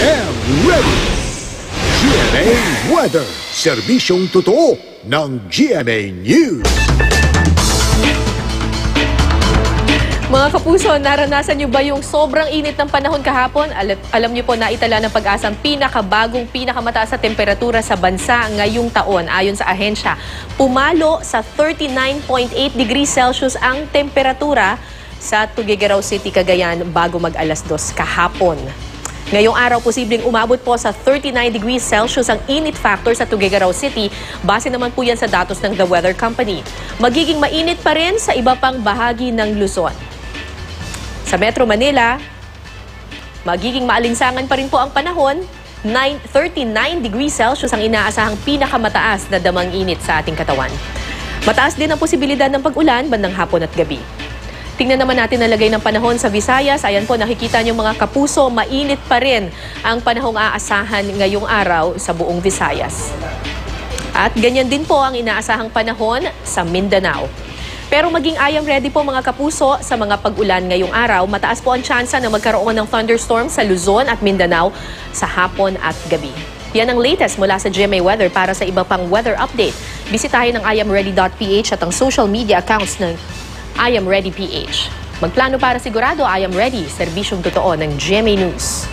am ready. GMA Weather. Serbisyong totoo ng GMA News. Mga kapuso, naranasan niyo ba yung sobrang init ng panahon kahapon? Alam niyo po na itala ng pag-asang pinakabagong, pinakamataas na temperatura sa bansa ngayong taon. Ayon sa ahensya, pumalo sa 39.8 degrees Celsius ang temperatura sa Tuguegarao City, Cagayan bago mag-alas 2 kahapon. Ngayong araw, posibleng umabot po sa 39 degrees Celsius ang init factor sa Tuguegarao City. Base naman po yan sa datos ng The Weather Company. Magiging mainit pa rin sa iba pang bahagi ng Luzon. Sa Metro Manila, magiging maalinsangan pa rin po ang panahon. 39 degrees Celsius ang inaasahang pinakamataas na damang init sa ating katawan. Mataas din ang posibilidad ng pag-ulan bandang hapon at gabi. Tingnan naman natin ang lagay ng panahon sa Visayas. Ayan po, nakikita niyo mga kapuso, mainit pa rin ang panahong aasahan ngayong araw sa buong Visayas. At ganyan din po ang inaasahang panahon sa Mindanao. Pero maging I am ready po mga kapuso sa mga pag-ulan ngayong araw. Mataas po ang tsansa na magkaroon ng thunderstorm sa Luzon at Mindanao sa hapon at gabi. Yan ang latest mula sa GMA Weather. Para sa iba pang weather update, bisitahin ang iamready.ph at ang social media accounts ng I Am Ready PH. Magplano para sigurado, I Am Ready, serbisyong totoo ng GMA News.